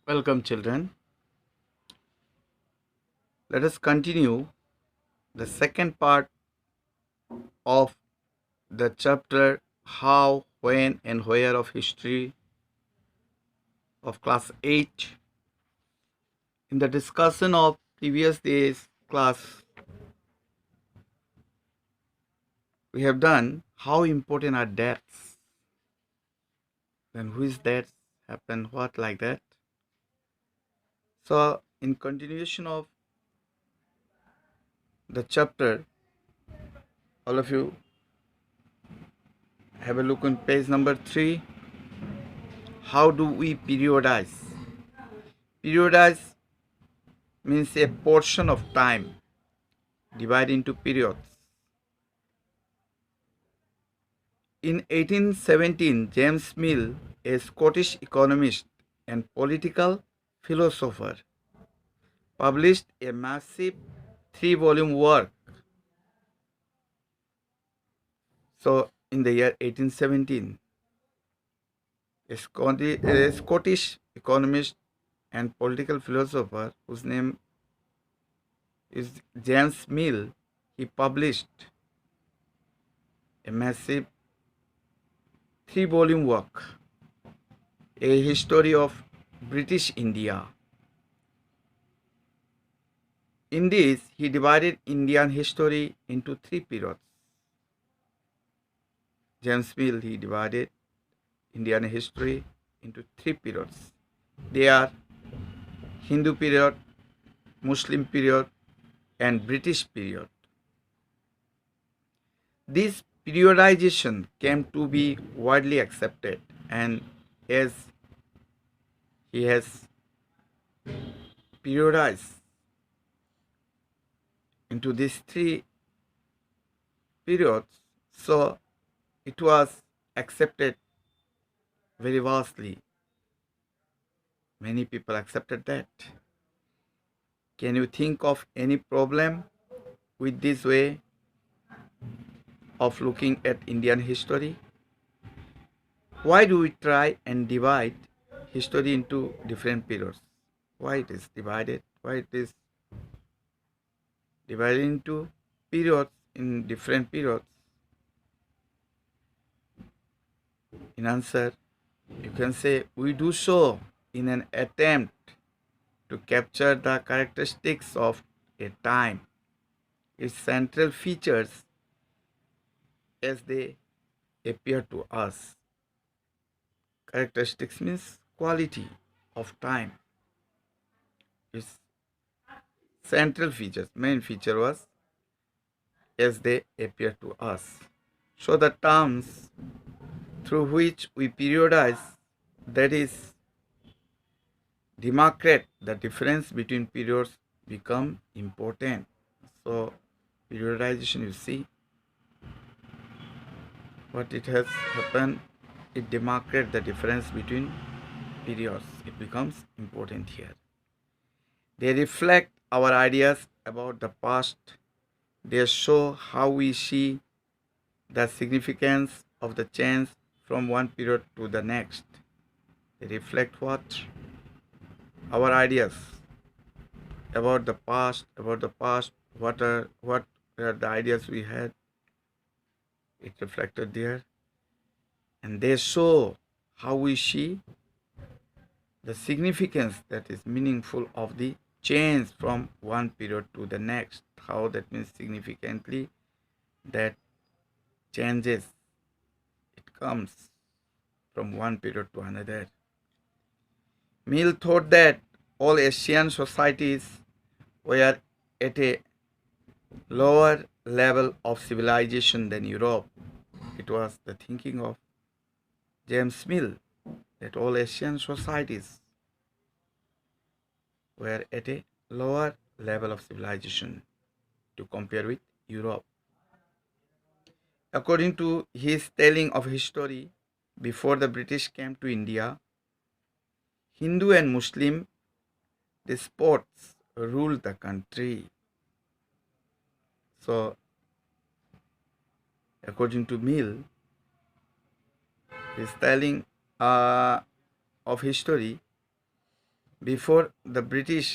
Welcome, children. Let us continue the second part of the chapter How, When, and Where of History of Class 8. In the discussion of previous day's class, we have done how important are deaths, then which deaths happen, what like that. So, in continuation of the chapter, all of you have a look on page number 3. How do we periodize? Periodize means a portion of time divided into periods. In 1817, James Mill, a Scottish economist and political philosopher, published a massive 3-volume work. So, in the year 1817, a Scottish economist and political philosopher whose name is James Mill, he published a massive 3-volume work, A History of British India. In this, he divided Indian history into 3 periods. James Mill, he divided Indian history into 3 periods. They are Hindu period, Muslim period, and British period. This periodization came to be widely accepted, and as he has periodized into these 3 periods, so it was accepted very vastly. Many people accepted that. Can you think of any problem with this way of looking at Indian history? Why do we try and divide history into different periods? Why it is divided? Why it is divided into periods in different periods? In answer, you can say we do so in an attempt to capture the characteristics of a time, its central features as they appear to us. Characteristics means quality of time. Its central features, main feature was as they appear to us. So the terms through which we periodize, that is, demarcate the difference between periods, become important. So periodization, you see what it has happened, it demarcates the difference between periods. It becomes important here. They reflect our ideas about the past. They show how we see the significance of the change from one period to the next. They reflect what? Our ideas about the past, what are the ideas we had. It reflected there. And they show how we see the significance that is meaningful of the change from one period to the next. How that means significantly that changes, it comes from one period to another. Mill thought that all Asian societies were at a lower level of civilization than Europe. It was the thinking of James Mill that all Asian societies were at a lower level of civilization to compare with Europe. According to his telling of history, before the British came to India, Hindu and Muslim despots ruled the country. So, according to Mill, his telling of history, before the British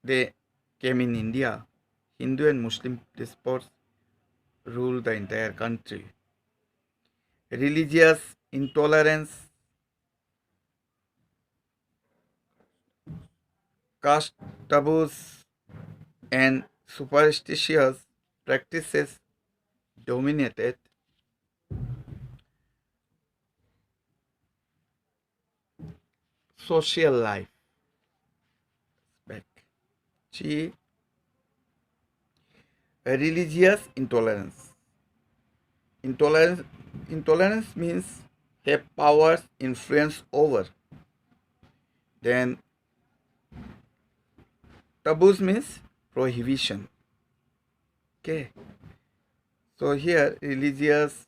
they came in India, Hindu and Muslim despots ruled the entire country. Religious intolerance, caste taboos, and superstitious practices dominated social life. Back. See, religious intolerance. Intolerance, intolerance means have powers influence over. Then taboos means prohibition. Okay. So here religious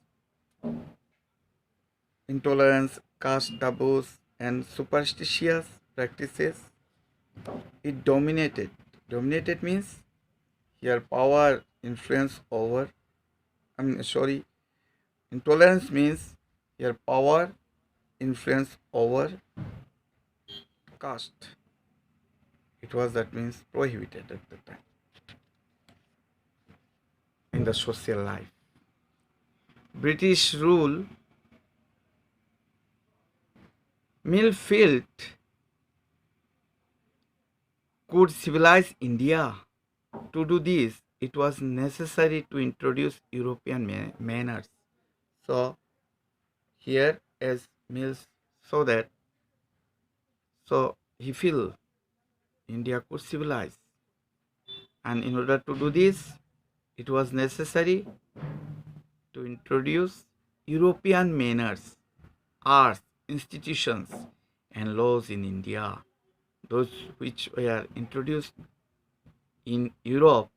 intolerance, caste taboos, and superstitious practices it dominated. Dominated means here power influence over. Sorry. Intolerance means here power influence over caste. It was that means prohibited at the time in the social life. British rule Millfield could civilize India. To do this, it was necessary to introduce European manners. So here, as Mills saw that, so he feel India could civilize, and in order to do this, it was necessary to introduce European manners, arts, institutions, and laws in India. Those which were introduced in Europe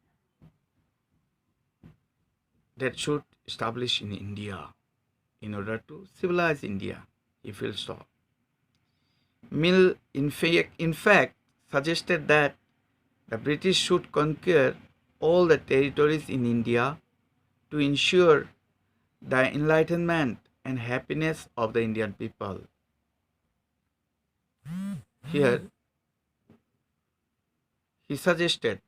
that should establish in India in order to civilize India. He feels so. Mill, in fact, suggested that the British should conquer all the territories in India to ensure the enlightenment and happiness of the Indian people. Here, he suggested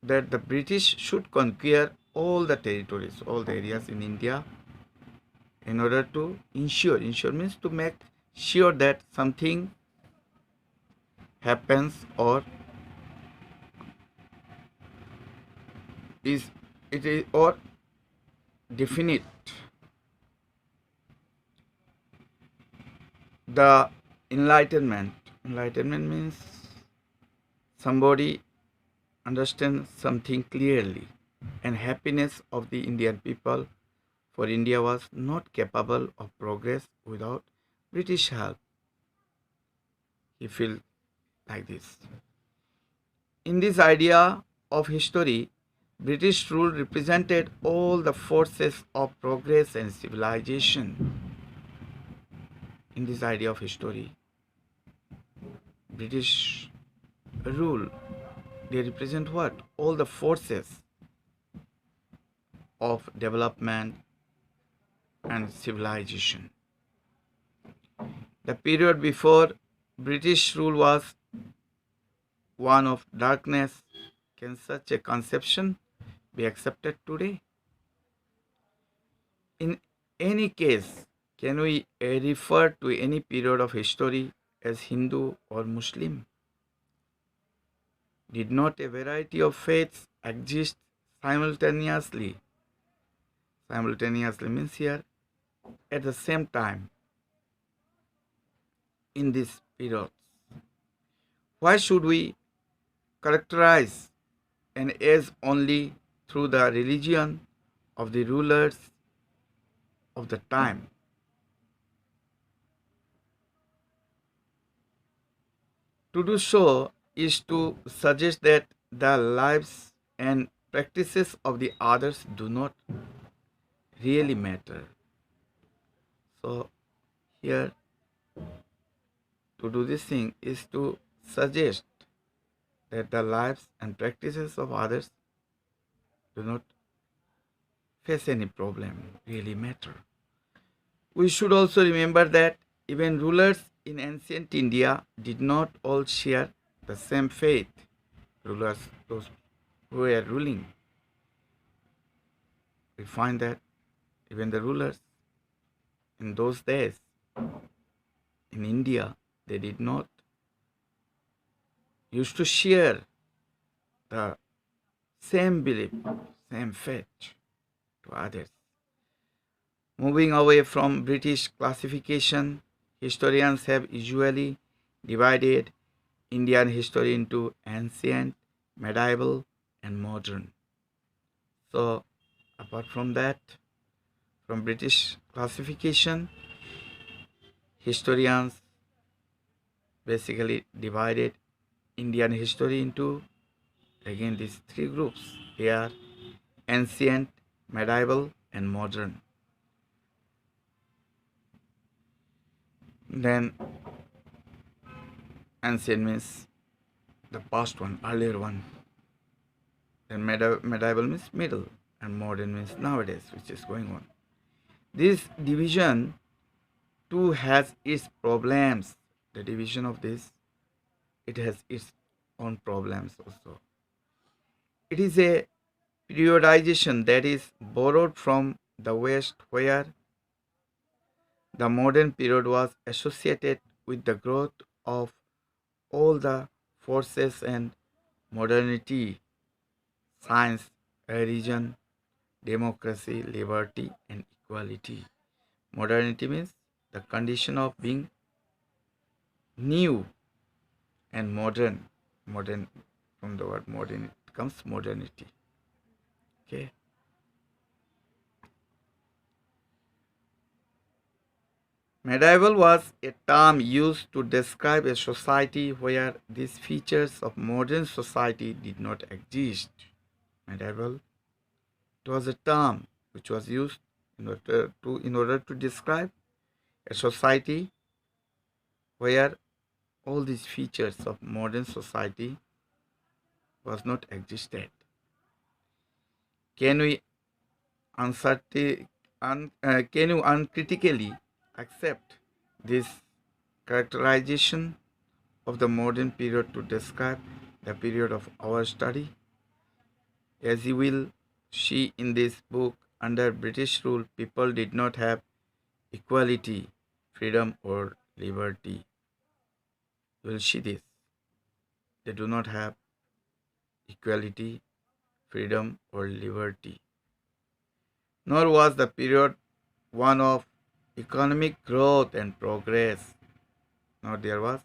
that the British should conquer all the territories, all the areas in India in order to ensure means to make sure that something happens or is it is or definite the enlightenment. Enlightenment means somebody understands something clearly, and happiness of the Indian people, for India was not capable of progress without British help. He feels like this. In this idea of history, British rule represented all the forces of progress and civilization. In this idea of history, British rule, they represent what? All the forces of development and civilization. The period before British rule was one of darkness. Can such a conception be accepted today? In any case, can we refer to any period of history as Hindu or Muslim? Did not a variety of faiths exist simultaneously? Simultaneously means here at the same time in this period. Why should we characterize an age only through the religion of the rulers of the time? To do so is to suggest that the lives and practices of the others do not really matter. So here to do this thing is to suggest that the lives and practices of others do not face any problem, really matter. We should also remember that Even rulers in ancient India did not all share the same faith. Rulers, those who were ruling, we find that even the rulers in those days in India, they did not used to share the same belief, same faith to others. Moving away from British classification, historians have usually divided Indian history into ancient, medieval, and modern. So, apart from that, from British classification, historians basically divided Indian history into again these three groups. They are ancient, medieval, and modern. Then ancient means the past one, earlier one. Then medieval means middle, and modern means nowadays, which is going on. This division too has its problems. The division of this, it has its own problems also. It is a periodization that is borrowed from the West, where the modern period was associated with the growth of all the forces and modernity, science, religion, democracy, liberty, and equality. Modernity means the condition of being new and modern. Modern, from the word modern, it comes modernity. Okay. Medieval was a term used to describe a society where these features of modern society did not exist. Medieval, it was a term which was used in order to describe a society where all these features of modern society was not existed. Can we can you uncritically accept this characterization of the modern period to describe the period of our study? As you will see in this book, under British rule, people did not have equality, freedom, or liberty. You will see this. They do not have equality, freedom, or liberty. Nor was the period one of economic growth and progress. Now there was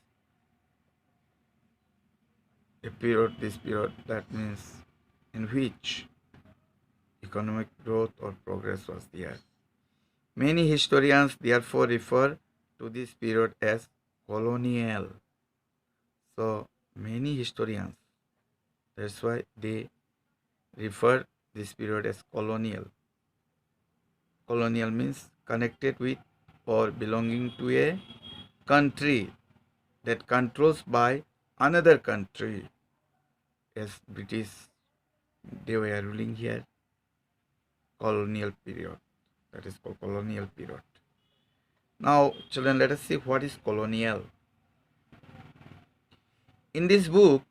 this period that means in which economic growth or progress was there. Many historians therefore refer to this period as colonial. So many historians, that's why they refer this period as colonial. Colonial means connected with or belonging to a country that controls by another country. As British, they were ruling here. Colonial period, that is called colonial period. Now children, let us see what is colonial. In this book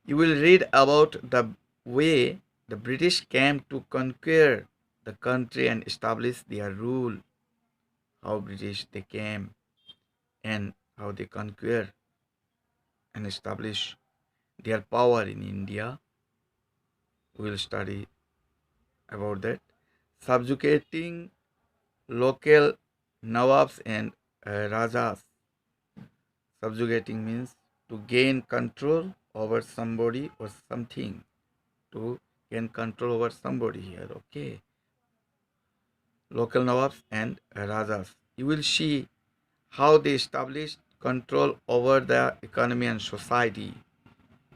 you will read about the way the British came to conquer the country and establish their rule. How British they came and how they conquer and establish their power in India. We will study about that. Subjugating local Nawabs and Rajas. Subjugating means to gain control over somebody or something. To gain control over somebody here, okay? Local Nawabs and Rajas. You will see how they established control over the economy and society,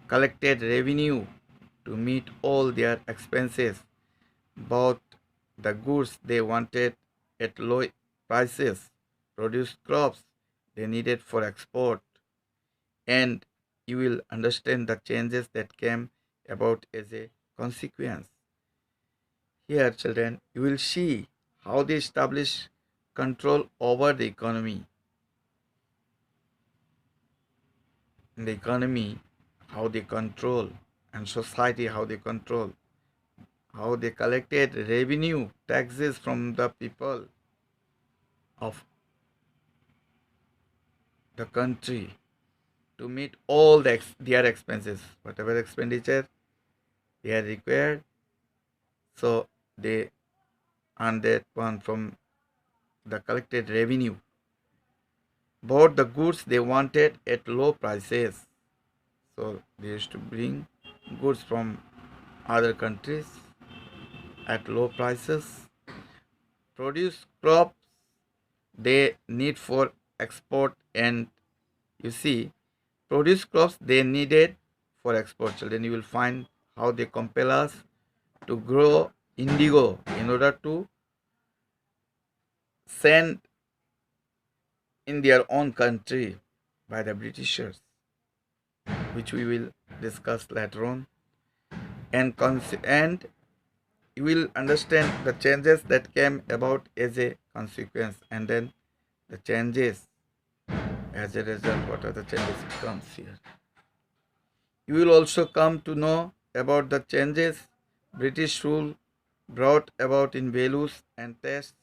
collected revenue to meet all their expenses, bought the goods they wanted at low prices, produced crops they needed for export, and you will understand the changes that came about as a consequence. Here, children, you will see how they establish control over the economy, in the economy, how they control, and society, how they control, how they collected revenue, taxes from the people of the country to meet all their expenses, whatever expenditure they are required. So they earn that one from the collected revenue. Bought the goods they wanted at low prices. So they used to bring goods from other countries at low prices. Produce crops they need for export, and you see, produce crops they needed for export. So then you will find how they compel us to grow indigo in order to send in their own country by the Britishers, which we will discuss later on. And you will understand the changes that came about as a consequence, and then the changes as a result. What are the changes that comes here? You will also come to know about the changes British rule brought about in values and tastes,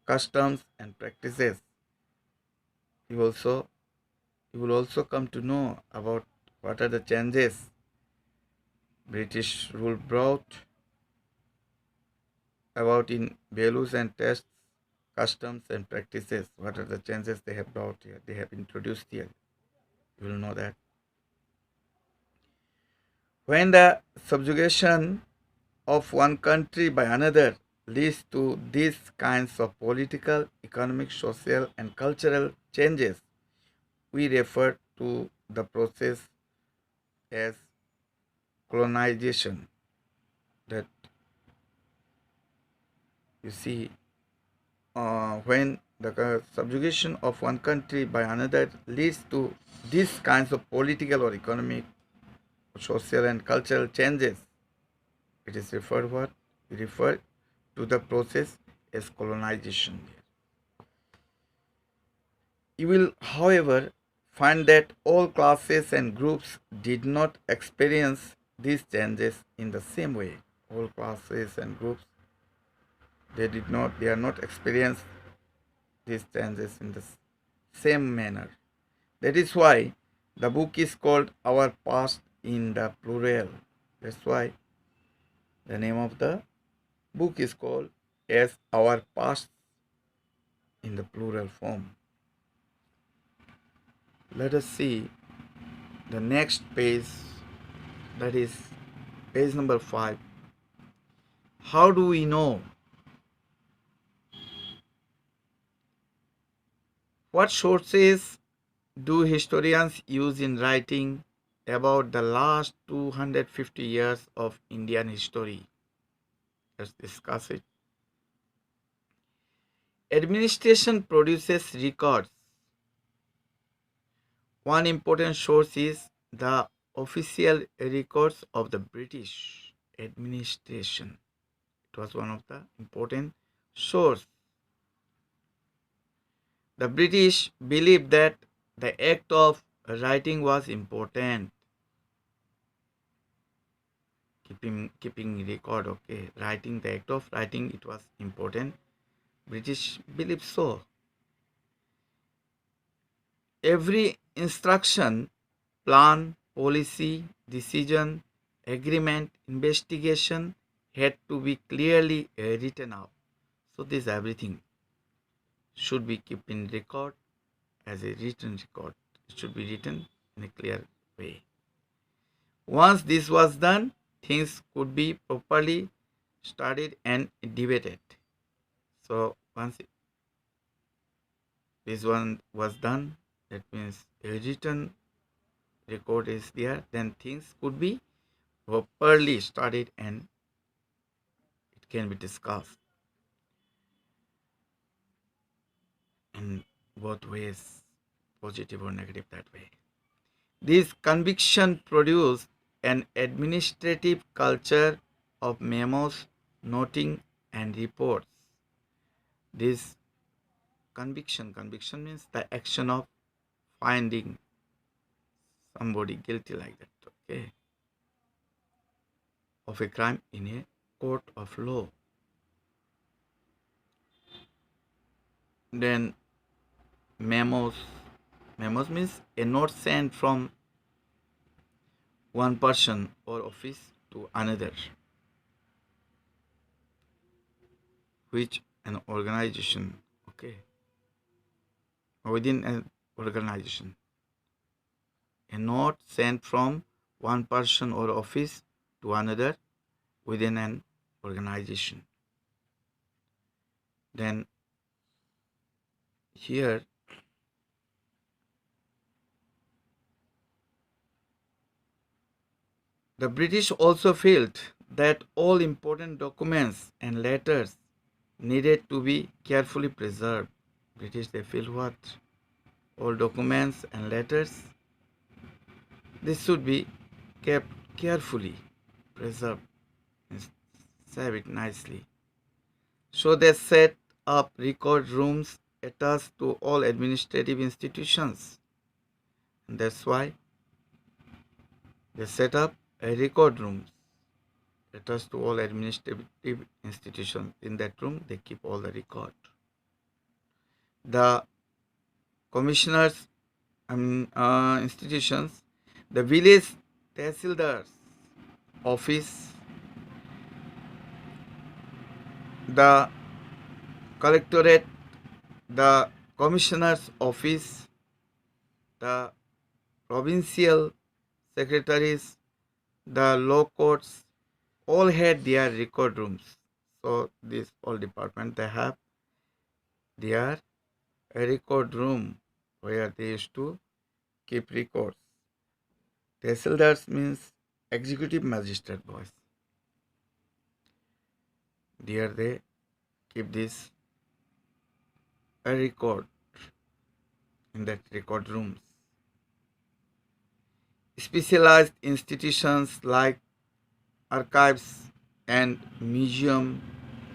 customs and practices. You also you will also come to know about what are the changes British rule brought about in values and tastes, customs and practices. What are the changes they have brought here? They have introduced here. You will know that. When the subjugation of one country by another leads to these kinds of political, economic, social, and cultural changes, we refer to the process as colonization. That you see, when the subjugation of one country by another leads to these kinds of political or economic, social, and cultural changes, it is referred what we refer to the process as colonization. You will, however, find that all classes and groups did not experience these changes in the same way. All classes and groups they are not experience these changes in the same manner. That is why the book is called Our Past in the plural. That's why the name of the book is called as Our Past in the plural form. Let us see the next page, that is page number 5. How do we know? What sources do historians use in writing about the last 250 years of Indian history? Let's discuss it. Administration produces records. One important source is the official records of the British administration. It was one of the important sources. The British believed that the act of writing was important. Keeping record, okay. Writing, the act of writing, it was important. British believed so. Every instruction, plan, policy, decision, agreement, investigation had to be clearly written out. So this everything should be kept in record as a written record. It should be written in a clear way. Once this was done, things could be properly studied and debated. So once this one was done, that means a written record is there, then things could be properly studied and it can be discussed in both ways, positive or negative that way. This conviction produced an administrative culture of memos, noting, and reports. This conviction means the action of finding somebody guilty like that, okay, of a crime in a court of law. Then memos. Memos means a note sent from one person or office to another, which an organization, okay, within an organization. A note sent from one person or office to another within an organization. Then here the British also felt that all important documents and letters needed to be carefully preserved. British, they feel what? All documents and letters, this should be kept carefully preserved and save it nicely. So they set up record rooms attached to all administrative institutions. And that's why they set up a record rooms attached to all administrative institutions. In that room, they keep all the record. The commissioners institutions, the village tehsildar's office, the collectorate, the commissioner's office, the provincial secretaries, the law courts, all had their record rooms. So these all departments, they have their a record room where they used to keep records. Tehsildars means executive magistrate boys. There they keep this a record in that record rooms. Specialized institutions like archives and museum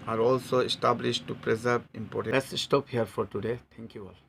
are also established to preserve important. Let's stop here for today. Thank you all.